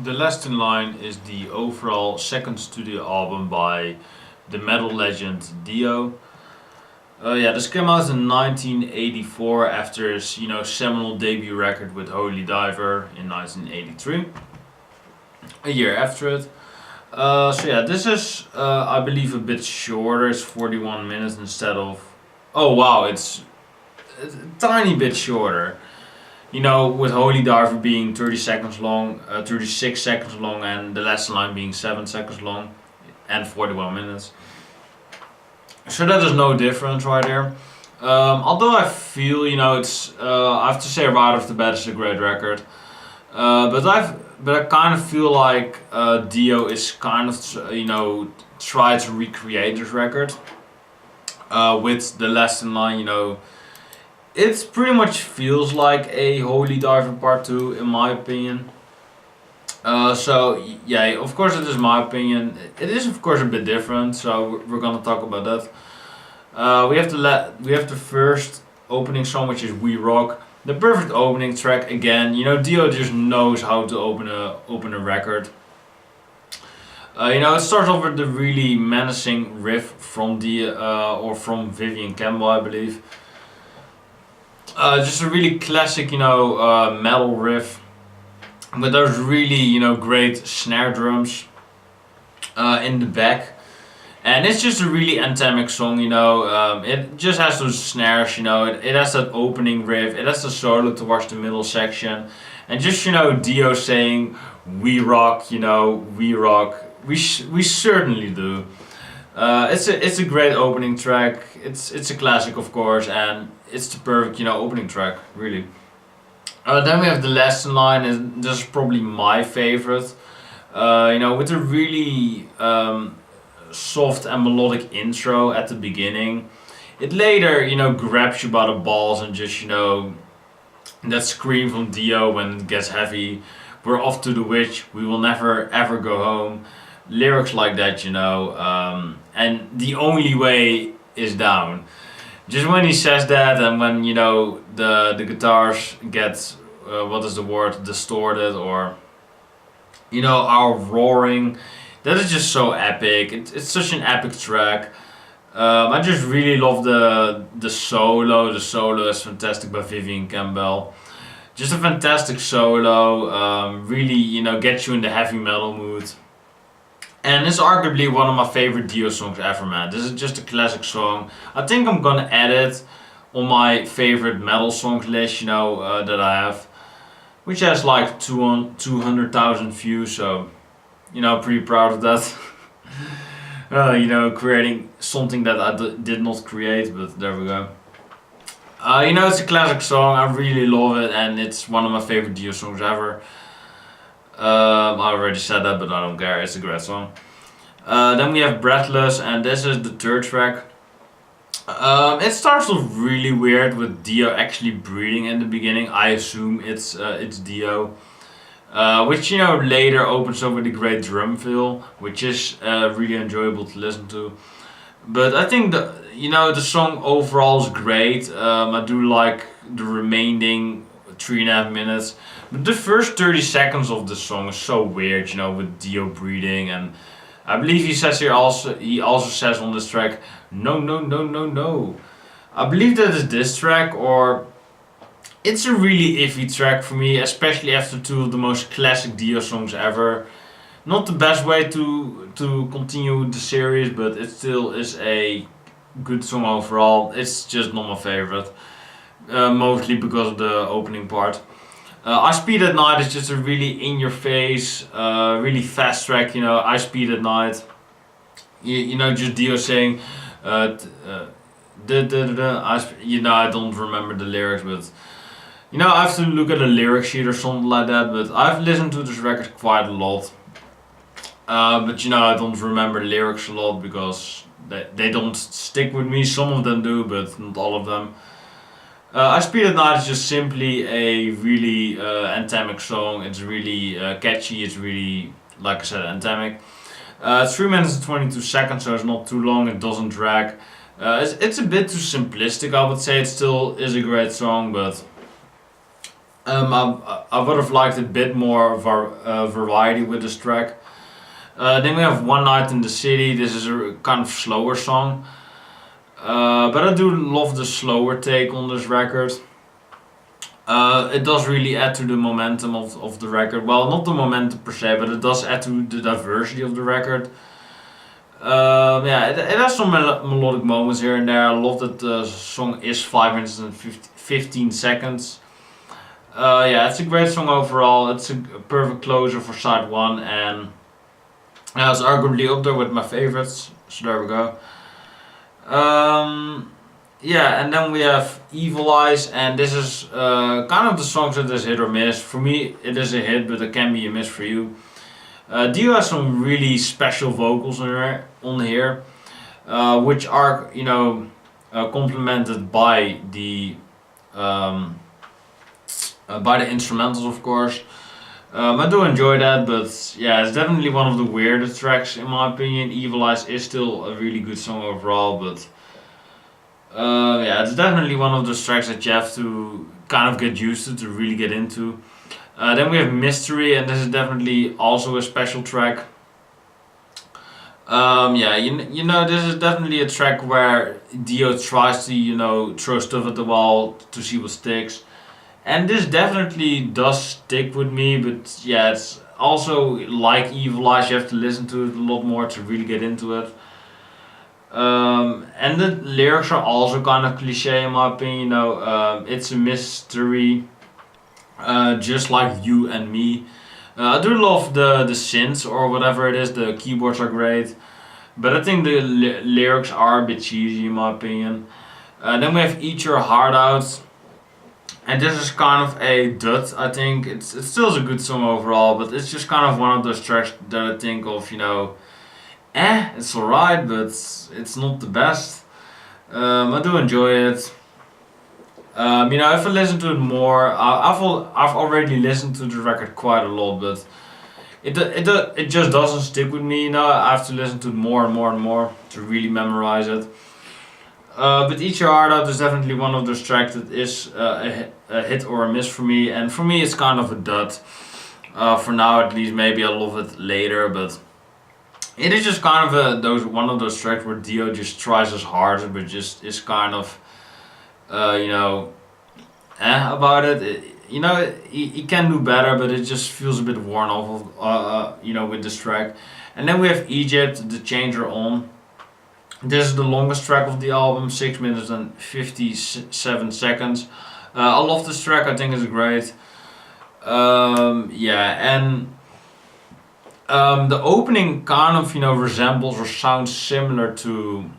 The Last in Line is the overall second studio album by the metal legend Dio. Yeah, this came out in 1984 after his seminal debut record with Holy Diver in 1983. A year after it. So yeah, this is I believe a bit shorter. It's 41 minutes instead of. Oh wow, it's a tiny bit shorter. With Holy Diver being 30 seconds long, 36 seconds long, and the last line being 7 seconds long, and 41 minutes. So that is no difference right there. Although I feel, I have to say right off the bat, it's a great record. But I kind of feel like Dio is kind of, try to recreate this record with the last in line, it pretty much feels like a Holy Diver Part 2 in my opinion. Yeah, of course it is my opinion. It is of course a bit different, so we're gonna talk about that. We have the first opening song, which is We Rock. The perfect opening track again. Dio just knows how to open a record. It starts off with the really menacing riff from from Vivian Campbell, I believe. Just a really classic, metal riff with those really, great snare drums in the back. And it's just a really anthemic song, it just has those snares, it has that opening riff, it has the solo towards the middle section. And just, Dio saying, we rock, we rock, we certainly do. It's a great opening track. It's a classic, of course, and it's the perfect opening track, really. Then we have the last in line, and this is probably my favorite. With a really soft and melodic intro at the beginning. It later, grabs you by the balls and just that scream from Dio when it gets heavy. We're off to the witch. We will never ever go home. Lyrics like that, and the only way is down. Just when he says that, and when the guitars get what is the word, distorted, or are roaring, that is just so epic. It's such an epic track. I just really love the solo. The solo is fantastic by Vivian Campbell. Just a fantastic solo. Really, gets you in the heavy metal mood. And it's arguably one of my favorite Dio songs ever, man. This is just a classic song. I think I'm gonna add it on my favorite metal songs list, that I have, which has like 200,000 views. So, pretty proud of that. Creating something that I did not create, but there we go. It's a classic song. I really love it, and it's one of my favorite Dio songs ever. I already said that, but I don't care. It's a great song. Then we have Breathless, and this is the third track. It starts off really weird with Dio actually breathing in the beginning. I assume it's Dio, which later opens up with a great drum fill, which is really enjoyable to listen to. But I think the song overall is great. I do like the remaining 3.5 minutes. But the first 30 seconds of the song is so weird, with Dio breathing, and I believe he also says on this track, no, no, no, no, no. I believe that is this track, or it's a really iffy track for me, especially after two of the most classic Dio songs ever. Not the best way to continue the series, but it still is a good song overall. It's just not my favorite, mostly because of the opening part. I Speed at Night is just a really in-your-face, really fast track. I Speed at Night. Just Dio saying, da, da, da, da, I don't remember the lyrics, but I have to look at a lyric sheet or something like that. But I've listened to this record quite a lot. But I don't remember the lyrics a lot because they don't stick with me. Some of them do, but not all of them. I Speed at Night is just simply a really anthemic song. It's really catchy. It's really, like I said, anthemic. It's 3 minutes and 22 seconds, so it's not too long. It doesn't drag. It's a bit too simplistic, I would say. It still is a great song, but I would have liked a bit more variety with this track. Then we have One Night in the City. This is a kind of slower song. But I do love the slower take on this record. It does really add to the momentum of the record. Well, not the momentum per se, but it does add to the diversity of the record. Yeah, it has some melodic moments here and there. I love that the song is 5 minutes and 15 seconds. Yeah, it's a great song overall. It's a perfect closer for side one, and it's arguably up there with my favorites. So there we go. Yeah, and then we have Evil Eyes, and this is kind of the songs that is hit or miss. For me, it is a hit, but it can be a miss for you. Dio has some really special vocals on here, which are complemented by the instrumentals, of course. I do enjoy that, but yeah, it's definitely one of the weirdest tracks in my opinion. Evil Eyes is still a really good song overall, but yeah, it's definitely one of those tracks that you have to kind of get used to really get into. Then we have Mystery, and this is definitely also a special track. Yeah, this is definitely a track where Dio tries to, throw stuff at the wall to see what sticks. And this definitely does stick with me, but yeah, it's also like Evil Eyes, you have to listen to it a lot more to really get into it. And the lyrics are also kind of cliche in my opinion, it's a mystery, just like you and me. I do love the synths or whatever it is, the keyboards are great, but I think the lyrics are a bit cheesy in my opinion. Then we have Eat Your Heart Out. And this is kind of a dud, I think. It still is a good song overall, but it's just kind of one of those tracks that I think of, it's alright, but it's not the best. I do enjoy it. If I listen to it more, I've already listened to the record quite a lot, but it just doesn't stick with me. I have to listen to it more and more and more to really memorize it. But Eat Your Heart Out is definitely one of those tracks that is a hit or a miss for me, and for me it's kind of a dud. For now at least, maybe I'll love it later, but it is just kind of one of those tracks where Dio just tries his hardest, but just is kind of, about it. He can do better, but it just feels a bit worn off with this track. And then we have Egypt, The Changer On. This is the longest track of the album, 6 minutes and 57 seconds. I love this track, I think it's great. Yeah, and the opening kind of resembles or sounds similar to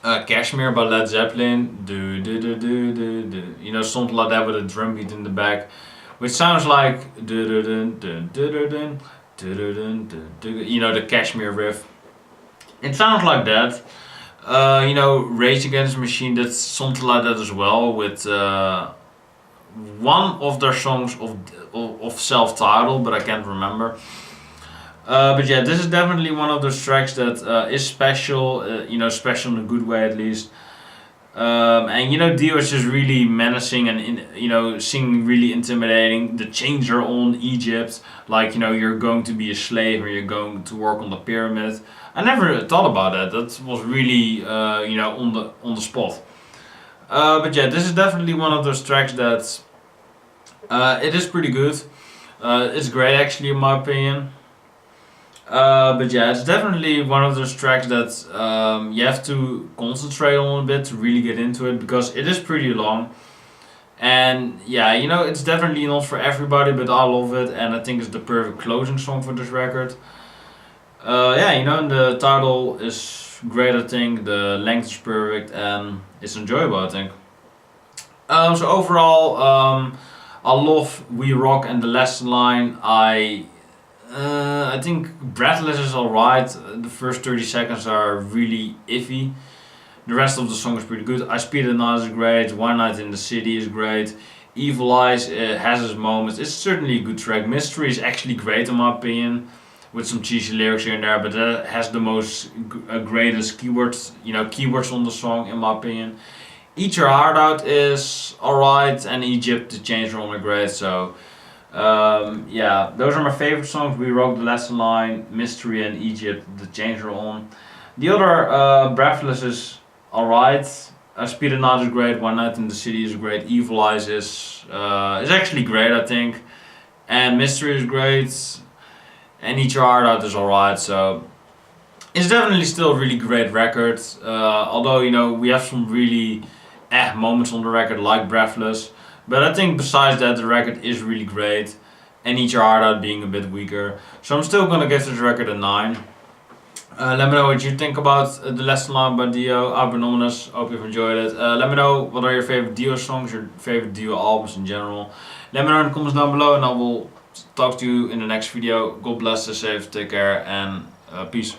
Kashmir by Led Zeppelin. Do do do do do do. Something like that with a drum beat in the back, which sounds like do do do do do do do do do. The Kashmir riff. It sounds like that. Rage Against the Machine, that's something like that as well, with one of their songs of self-titled, but I can't remember. But yeah, this is definitely one of those tracks that is special, special in a good way at least. And Dio is just really menacing and singing really intimidating. The changer on Egypt, like you're going to be a slave or you're going to work on the pyramid. I never thought about that. That was really on the spot. But yeah, this is definitely one of those tracks that it is pretty good. It's great actually in my opinion. But yeah, it's definitely one of those tracks that you have to concentrate on a bit to really get into it, because it is pretty long. And yeah, it's definitely not for everybody, but I love it, and I think it's the perfect closing song for this record. Yeah, and the title is great, I think. The length is perfect and it's enjoyable, I think. So overall, I love We Rock and the Lesson Line. I think Breathless is alright. The first 30 seconds are really iffy. The rest of the song is pretty good. I Speed at Night is great. One Night in the City is great. Evil Eyes has its moments. It's certainly a good track. Mystery is actually great in my opinion, with some cheesy lyrics here and there, but that has the most greatest keywords on the song in my opinion. Eat Your Heart Out is alright, and Egypt, The Change Room are great. So yeah, those are my favorite songs. We Wrote the Lesson Line, Mystery, and Egypt, The Change Room. The other, Breathless, is alright. Speed and Not is great. One Night in the City is great. Evil Eyes is actually great, I think. And Mystery is great. And Eat Your Heart Out is alright. So it's definitely still a really great record. Although, you know, we have some really moments on the record, like Breathless. But I think besides that, the record is really great. And Eat Your Heart Out being a bit weaker. So I'm still gonna give this record a 9. Let me know what you think about The Lesson Line by Dio. I've been ominous. Hope you've enjoyed it. Let me know what are your favorite Dio songs, your favorite Dio albums in general. Let me know in the comments down below, and I will talk to you in the next video. God bless, stay safe, take care, and peace.